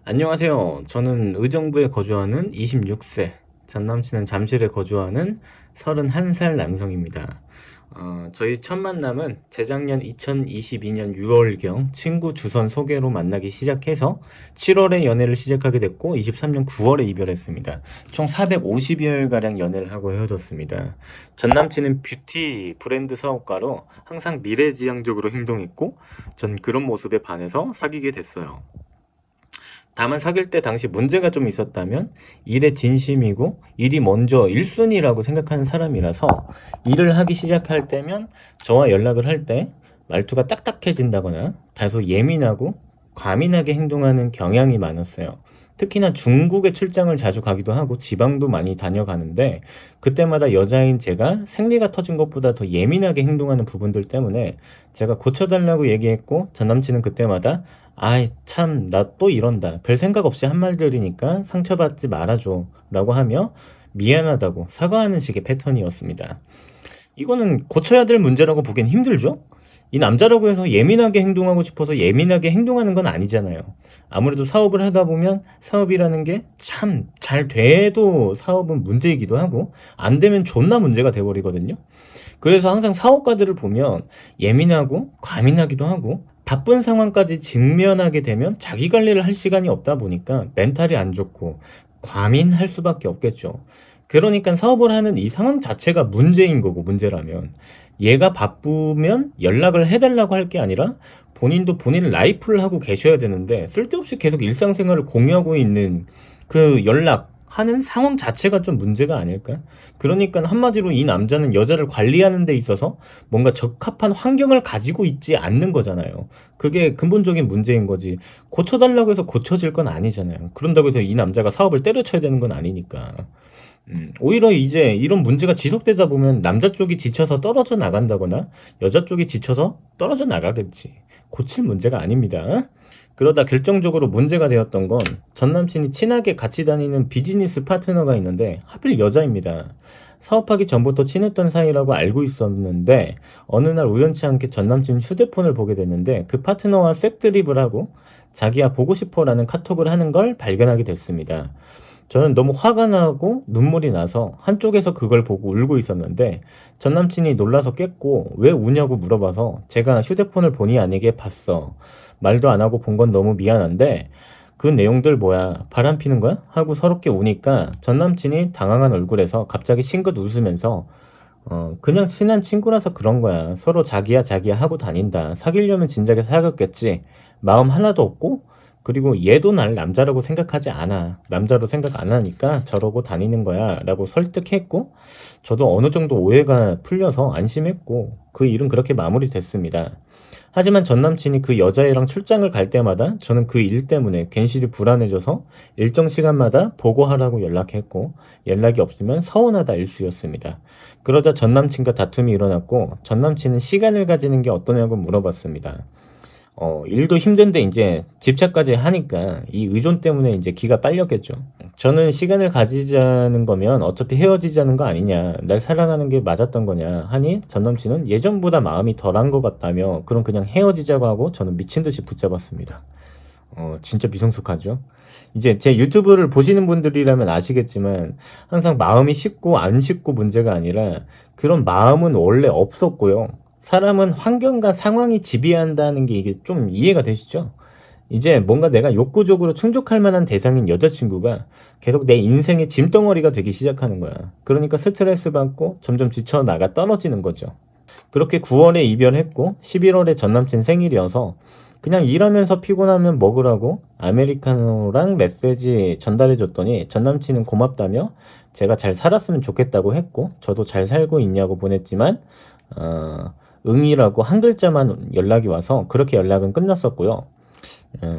안녕하세요. 저는 의정부에 거주하는 26세, 전남친은 잠실에 거주하는 31살 남성입니다. 저희 첫 만남은 재작년 2022년 6월경 친구 주선 소개로 만나기 시작해서 7월에 연애를 시작하게 됐고 23년 9월에 이별했습니다. 총 450여일가량 연애를 하고 헤어졌습니다. 전남친은 뷰티 브랜드 사업가로 항상 미래지향적으로 행동했고 전 그런 모습에 반해서 사귀게 됐어요. 다만 사귈 때 당시 문제가 좀 있었다면 일에 진심이고 일이 먼저 1순위라고 생각하는 사람이라서 일을 하기 시작할 때면 저와 연락을 할 때 말투가 딱딱해진다거나 다소 예민하고 과민하게 행동하는 경향이 많았어요. 특히나 중국에 출장을 자주 가기도 하고 지방도 많이 다녀가는데 그때마다 여자인 제가 생리가 터진 것보다 더 예민하게 행동하는 부분들 때문에 제가 고쳐달라고 얘기했고 전 남친은 그때마다 아이 참 나 또 이런다 별 생각 없이 한 말들이니까 상처받지 말아줘 라고 하며 미안하다고 사과하는 식의 패턴이었습니다. 이거는 고쳐야 될 문제라고 보기엔 힘들죠? 이 남자라고 해서 예민하게 행동하고 싶어서 예민하게 행동하는 건 아니잖아요. 아무래도 사업을 하다 보면 사업이라는 게 참 잘 돼도 사업은 문제이기도 하고 안 되면 존나 문제가 돼버리거든요. 그래서 항상 사업가들을 보면 예민하고 과민하기도 하고 바쁜 상황까지 직면하게 되면 자기 관리를 할 시간이 없다 보니까 멘탈이 안 좋고 과민할 수밖에 없겠죠. 그러니까 사업을 하는 이 상황 자체가 문제인 거고, 문제라면 얘가 바쁘면 연락을 해달라고 할 게 아니라 본인도 본인 라이프를 하고 계셔야 되는데 쓸데없이 계속 일상생활을 공유하고 있는 그 연락하는 상황 자체가 좀 문제가 아닐까? 그러니까 한마디로 이 남자는 여자를 관리하는 데 있어서 뭔가 적합한 환경을 가지고 있지 않는 거잖아요. 그게 근본적인 문제인 거지. 고쳐달라고 해서 고쳐질 건 아니잖아요. 그런다고 해서 이 남자가 사업을 때려쳐야 되는 건 아니니까. 오히려 이제 이런 문제가 지속되다 보면 남자 쪽이 지쳐서 떨어져 나간다거나 여자 쪽이 지쳐서 떨어져 나가겠지. 고칠 문제가 아닙니다. 그러다 결정적으로 문제가 되었던 건 전 남친이 친하게 같이 다니는 비즈니스 파트너가 있는데 하필 여자입니다. 사업하기 전부터 친했던 사이라고 알고 있었는데 어느 날 우연치 않게 전 남친 휴대폰을 보게 됐는데 그 파트너와 색드립을 하고 자기야 보고 싶어라는 카톡을 하는 걸 발견하게 됐습니다. 저는 너무 화가 나고 눈물이 나서 한쪽에서 그걸 보고 울고 있었는데 전 남친이 놀라서 깼고 왜 우냐고 물어봐서 제가 휴대폰을 본의 아니게 봤어. 말도 안 하고 본 건 너무 미안한데 그 내용들 뭐야 바람 피는 거야? 하고 서럽게 우니까 전 남친이 당황한 얼굴에서 갑자기 싱긋 웃으면서 그냥 친한 친구라서 그런 거야. 서로 자기야 자기야 하고 다닌다. 사귀려면 진작에 사귀었겠지. 마음 하나도 없고 그리고 얘도 날 남자라고 생각하지 않아. 남자로 생각 안 하니까 저러고 다니는 거야 라고 설득했고 저도 어느 정도 오해가 풀려서 안심했고 그 일은 그렇게 마무리됐습니다. 하지만 전 남친이 그 여자애랑 출장을 갈 때마다 저는 그 일 때문에 괜시리 불안해져서 일정 시간마다 보고하라고 연락했고 연락이 없으면 서운하다 일쑤였습니다. 그러자 전 남친과 다툼이 일어났고 전 남친은 시간을 가지는 게 어떠냐고 물어봤습니다. 일도 힘든데 이제 집착까지 하니까 이 의존 때문에 이제 기가 빨렸겠죠. 저는 시간을 가지자는 거면 어차피 헤어지자는 거 아니냐, 날 사랑하는 게 맞았던 거냐 하니 전 남친은 예전보다 마음이 덜한 것 같다며 그럼 그냥 헤어지자고 하고 저는 미친 듯이 붙잡았습니다. 진짜 미성숙하죠. 이제 제 유튜브를 보시는 분들이라면 아시겠지만 항상 마음이 쉽고 안 쉽고 문제가 아니라 그런 마음은 원래 없었고요. 사람은 환경과 상황이 지배한다는 게 이게 좀 이해가 되시죠? 이제 뭔가 내가 욕구적으로 충족할 만한 대상인 여자친구가 계속 내 인생의 짐덩어리가 되기 시작하는 거야. 그러니까 스트레스 받고 점점 지쳐 나가 떨어지는 거죠. 그렇게 9월에 이별했고 11월에 전남친 생일이어서 그냥 일하면서 피곤하면 먹으라고 아메리카노랑 메시지 전달해줬더니 전남친은 고맙다며 제가 잘 살았으면 좋겠다고 했고 저도 잘 살고 있냐고 보냈지만 응이라고 한 글자만 연락이 와서 그렇게 연락은 끝났었고요.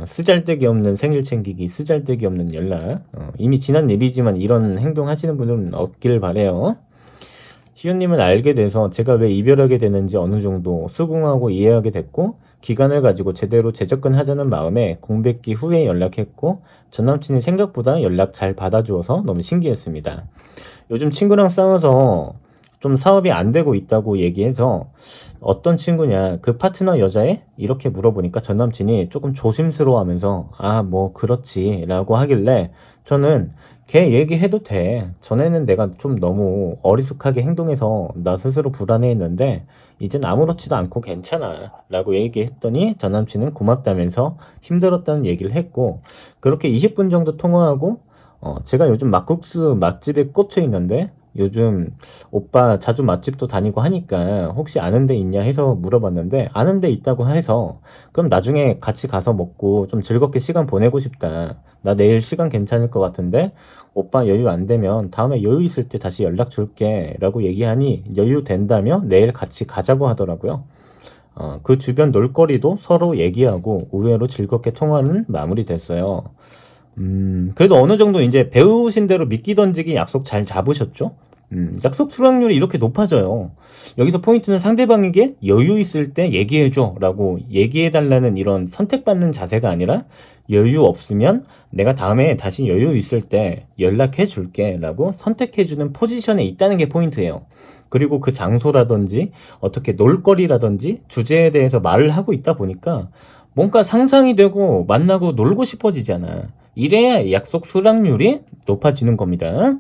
쓰잘데기 없는 생일 챙기기, 쓰잘데기 없는 연락. 이미 지난 일이지만 이런 행동 하시는 분은 없길 바래요. 시온님은 알게 돼서 제가 왜 이별하게 되는지 어느 정도 수긍하고 이해하게 됐고 기간을 가지고 제대로 재접근하자는 마음에 공백기 후에 연락했고 전 남친이 생각보다 연락 잘 받아주어서 너무 신기했습니다. 요즘 친구랑 싸워서 좀 사업이 안 되고 있다고 얘기해서 어떤 친구냐, 그 파트너 여자애? 이렇게 물어보니까 전 남친이 조금 조심스러워 하면서, 아, 뭐, 그렇지. 라고 하길래, 저는 걔 얘기해도 돼. 전에는 내가 좀 너무 어리숙하게 행동해서 나 스스로 불안해 했는데, 이젠 아무렇지도 않고 괜찮아. 라고 얘기했더니, 전 남친은 고맙다면서 힘들었다는 얘기를 했고, 그렇게 20분 정도 통화하고, 제가 요즘 막국수 맛집에 꽂혀 있는데, 요즘 오빠 자주 맛집도 다니고 하니까 혹시 아는 데 있냐 해서 물어봤는데 아는 데 있다고 해서 그럼 나중에 같이 가서 먹고 좀 즐겁게 시간 보내고 싶다. 나 내일 시간 괜찮을 것 같은데 오빠 여유 안 되면 다음에 여유 있을 때 다시 연락 줄게 라고 얘기하니 여유 된다며 내일 같이 가자고 하더라고요. 그 주변 놀거리도 서로 얘기하고 의외로 즐겁게 통화는 마무리됐어요. 그래도 어느 정도 이제 배우신 대로 미끼 던지기 약속 잘 잡으셨죠? 약속 수락률이 이렇게 높아져요. 여기서 포인트는 상대방에게 여유 있을 때 얘기해줘 라고 얘기해달라는 이런 선택받는 자세가 아니라 여유 없으면 내가 다음에 다시 여유 있을 때 연락해 줄게 라고 선택해주는 포지션에 있다는 게 포인트예요. 그리고 그 장소라든지 어떻게 놀거리라든지 주제에 대해서 말을 하고 있다 보니까 뭔가 상상이 되고 만나고 놀고 싶어지잖아. 이래야 약속 수락률이 높아지는 겁니다.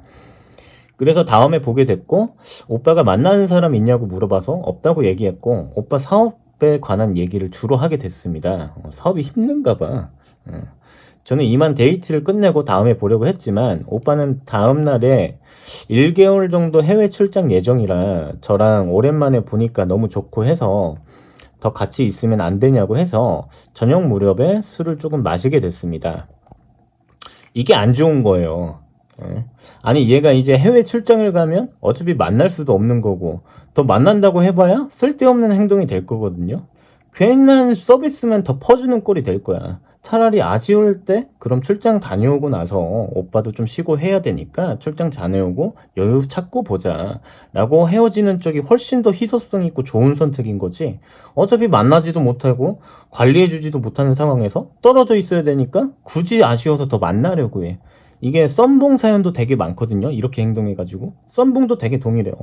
그래서 다음에 보게 됐고, 오빠가 만나는 사람 있냐고 물어봐서 없다고 얘기했고, 오빠 사업에 관한 얘기를 주로 하게 됐습니다. 사업이 힘든가 봐. 저는 이만 데이트를 끝내고 다음에 보려고 했지만, 오빠는 다음날에 1개월 정도 해외 출장 예정이라 저랑 오랜만에 보니까 너무 좋고 해서 더 같이 있으면 안 되냐고 해서 저녁 무렵에 술을 조금 마시게 됐습니다. 이게 안 좋은 거예요. 아니 얘가 이제 해외 출장을 가면 어차피 만날 수도 없는 거고 더 만난다고 해봐야 쓸데없는 행동이 될 거거든요. 괜한 서비스만 더 퍼주는 꼴이 될 거야. 차라리 아쉬울 때 그럼 출장 다녀오고 나서 오빠도 좀 쉬고 해야 되니까 출장 다녀오고 여유 찾고 보자 라고 헤어지는 쪽이 훨씬 더 희소성 있고 좋은 선택인 거지. 어차피 만나지도 못하고 관리해주지도 못하는 상황에서 떨어져 있어야 되니까 굳이 아쉬워서 더 만나려고 해. 이게 썸봉 사연도 되게 많거든요. 이렇게 행동해가지고 썸봉도 되게 동일해요.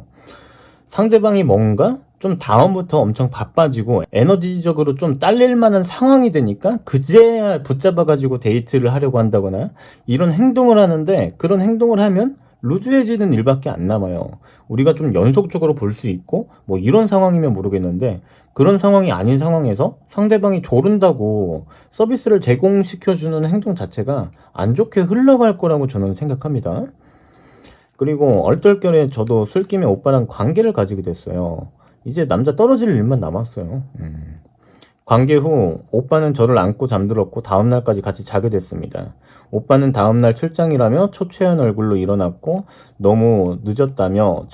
상대방이 뭔가 좀 다음부터 엄청 바빠지고 에너지적으로 좀 딸릴 만한 상황이 되니까 그제야 붙잡아가지고 데이트를 하려고 한다거나 이런 행동을 하는데, 그런 행동을 하면 루즈해지는 일밖에 안 남아요. 우리가 좀 연속적으로 볼 수 있고 뭐 이런 상황이면 모르겠는데, 그런 상황이 아닌 상황에서 상대방이 조른다고 서비스를 제공시켜주는 행동 자체가 안 좋게 흘러갈 거라고 저는 생각합니다. 그리고 얼떨결에 저도 술김에 오빠랑 관계를 가지게 됐어요. 이제 남자 떨어질 일만 남았어요. 관계 후 오빠는 저를 안고 잠들었고 다음날까지 같이 자게 됐습니다. 오빠는 다음날 출장이라며 초췌한 얼굴로 일어났고 너무 늦었다며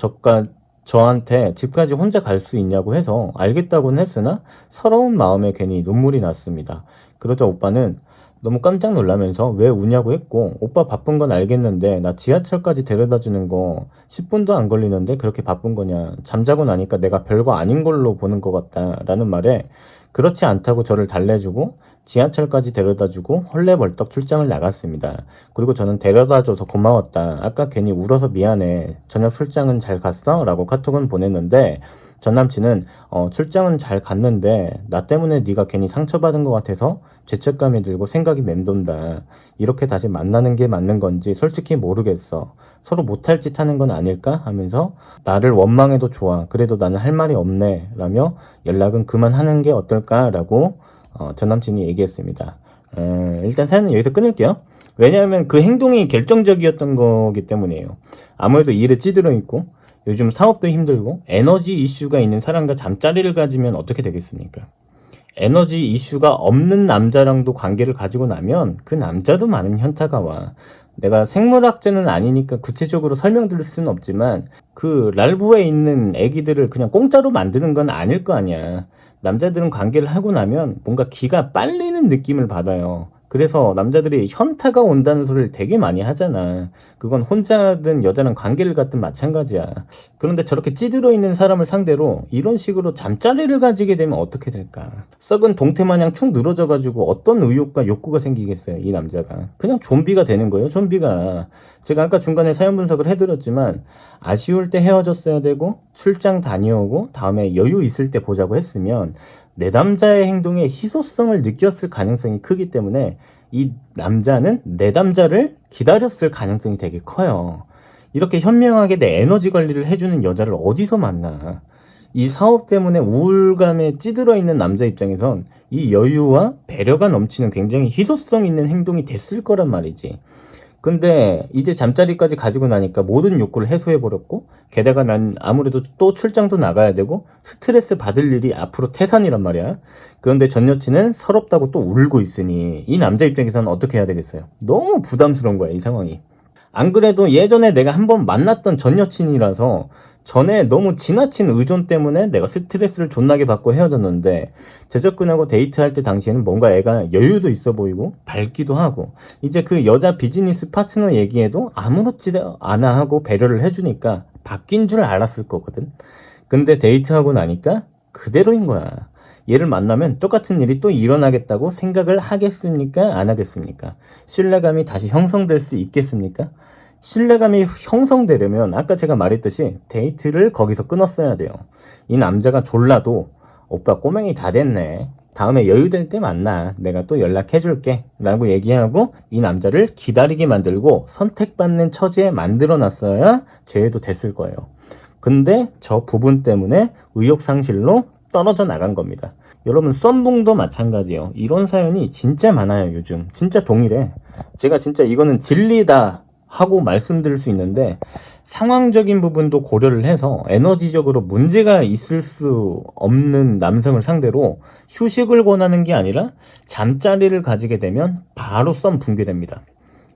저한테 집까지 혼자 갈 수 있냐고 해서 알겠다고는 했으나 서러운 마음에 괜히 눈물이 났습니다. 그러자 오빠는 너무 깜짝 놀라면서 왜 우냐고 했고, 오빠 바쁜 건 알겠는데 나 지하철까지 데려다 주는 거 10분도 안 걸리는데 그렇게 바쁜 거냐, 잠자고 나니까 내가 별거 아닌 걸로 보는 것 같다 라는 말에 그렇지 않다고 저를 달래주고 지하철까지 데려다주고 헐레벌떡 출장을 나갔습니다. 그리고 저는 데려다줘서 고마웠다, 아까 괜히 울어서 미안해, 저녁 출장은 잘 갔어? 라고 카톡은 보냈는데 전 남친은 출장은 잘 갔는데 나 때문에 네가 괜히 상처받은 것 같아서 죄책감이 들고 생각이 맴돈다. 이렇게 다시 만나는 게 맞는 건지 솔직히 모르겠어. 서로 못할 짓 하는 건 아닐까? 하면서 나를 원망해도 좋아. 그래도 나는 할 말이 없네. 라며 연락은 그만하는 게 어떨까? 라고 전 남친이 얘기했습니다. 일단 사연은 여기서 끊을게요. 왜냐하면 그 행동이 결정적이었던 거기 때문이에요. 아무래도 일에 찌들어 있고 요즘 사업도 힘들고 에너지 이슈가 있는 사람과 잠자리를 가지면 어떻게 되겠습니까? 에너지 이슈가 없는 남자랑도 관계를 가지고 나면 그 남자도 많은 현타가 와. 내가 생물학자는 아니니까 구체적으로 설명드릴 수는 없지만 그 랄부에 있는 애기들을 그냥 공짜로 만드는 건 아닐 거 아니야. 남자들은 관계를 하고 나면 뭔가 기가 빨리는 느낌을 받아요. 그래서 남자들이 현타가 온다는 소리를 되게 많이 하잖아. 그건 혼자든 여자랑 관계를 갖든 마찬가지야. 그런데 저렇게 찌들어 있는 사람을 상대로 이런 식으로 잠자리를 가지게 되면 어떻게 될까? 썩은 동태마냥 축 늘어져가지고 어떤 의욕과 욕구가 생기겠어요, 이 남자가. 그냥 좀비가 되는 거예요, 좀비가. 제가 아까 중간에 사연 분석을 해드렸지만 아쉬울 때 헤어졌어야 되고 출장 다녀오고 다음에 여유 있을 때 보자고 했으면 내 남자의 행동에 희소성을 느꼈을 가능성이 크기 때문에 이 남자는 내 남자를 기다렸을 가능성이 되게 커요. 이렇게 현명하게 내 에너지 관리를 해주는 여자를 어디서 만나? 이 사업 때문에 우울감에 찌들어 있는 남자 입장에선 이 여유와 배려가 넘치는 굉장히 희소성 있는 행동이 됐을 거란 말이지. 근데 이제 잠자리까지 가지고 나니까 모든 욕구를 해소해버렸고, 게다가 난 아무래도 또 출장도 나가야 되고 스트레스 받을 일이 앞으로 태산이란 말이야. 그런데 전 여친은 서럽다고 또 울고 있으니 이 남자 입장에서는 어떻게 해야 되겠어요? 너무 부담스러운 거야, 이 상황이. 안 그래도 예전에 내가 한번 만났던 전 여친이라서 전에 너무 지나친 의존 때문에 내가 스트레스를 존나게 받고 헤어졌는데, 재접근하고 데이트할 때 당시에는 뭔가 애가 여유도 있어 보이고 밝기도 하고, 이제 그 여자 비즈니스 파트너 얘기에도 아무렇지도 않아 하고 배려를 해주니까 바뀐 줄 알았을 거거든. 근데 데이트하고 나니까 그대로인 거야. 얘를 만나면 똑같은 일이 또 일어나겠다고 생각을 하겠습니까? 안 하겠습니까? 신뢰감이 다시 형성될 수 있겠습니까? 신뢰감이 형성되려면 아까 제가 말했듯이 데이트를 거기서 끊었어야 돼요. 이 남자가 졸라도 오빠 꼬맹이 다 됐네, 다음에 여유될 때 만나, 내가 또 연락해줄게 라고 얘기하고 이 남자를 기다리게 만들고 선택받는 처지에 만들어 놨어야 죄도 됐을 거예요. 근데 저 부분 때문에 의욕상실로 떨어져 나간 겁니다. 여러분, 썸붕도 마찬가지예요. 이런 사연이 진짜 많아요. 요즘 진짜 동일해. 제가 진짜 이거는 진리다 하고 말씀드릴 수 있는데, 상황적인 부분도 고려를 해서 에너지적으로 문제가 있을 수 없는 남성을 상대로 휴식을 권하는 게 아니라 잠자리를 가지게 되면 바로 썸 붕괴됩니다.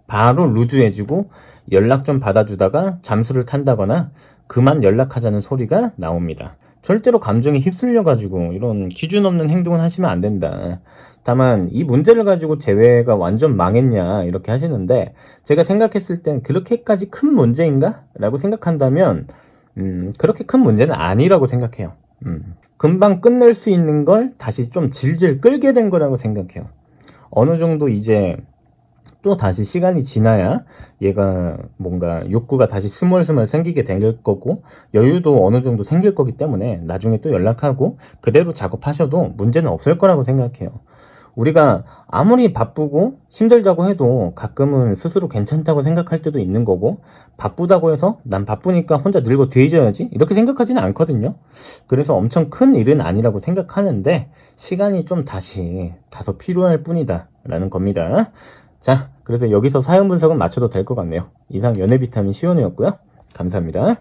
바로 루즈해지고 연락 좀 받아주다가 잠수를 탄다거나 그만 연락하자는 소리가 나옵니다. 절대로 감정에 휩쓸려가지고 이런 기준 없는 행동은 하시면 안 된다. 다만 이 문제를 가지고 재회가 완전 망했냐 이렇게 하시는데, 제가 생각했을 땐 그렇게까지 큰 문제인가? 라고 생각한다면 그렇게 큰 문제는 아니라고 생각해요. 금방 끝낼 수 있는 걸 다시 좀 질질 끌게 된 거라고 생각해요. 어느 정도 이제 또 다시 시간이 지나야 얘가 뭔가 욕구가 다시 스멀스멀 생기게 될 거고 여유도 어느 정도 생길 거기 때문에 나중에 또 연락하고 그대로 작업하셔도 문제는 없을 거라고 생각해요. 우리가 아무리 바쁘고 힘들다고 해도 가끔은 스스로 괜찮다고 생각할 때도 있는 거고, 바쁘다고 해서 난 바쁘니까 혼자 늙어 뒤져야지 이렇게 생각하지는 않거든요. 그래서 엄청 큰 일은 아니라고 생각하는데 시간이 좀 다소 필요할 뿐이다 라는 겁니다. 자, 그래서 여기서 사연 분석은 마쳐도 될 것 같네요. 이상 연애 비타민 시온이었고요. 감사합니다.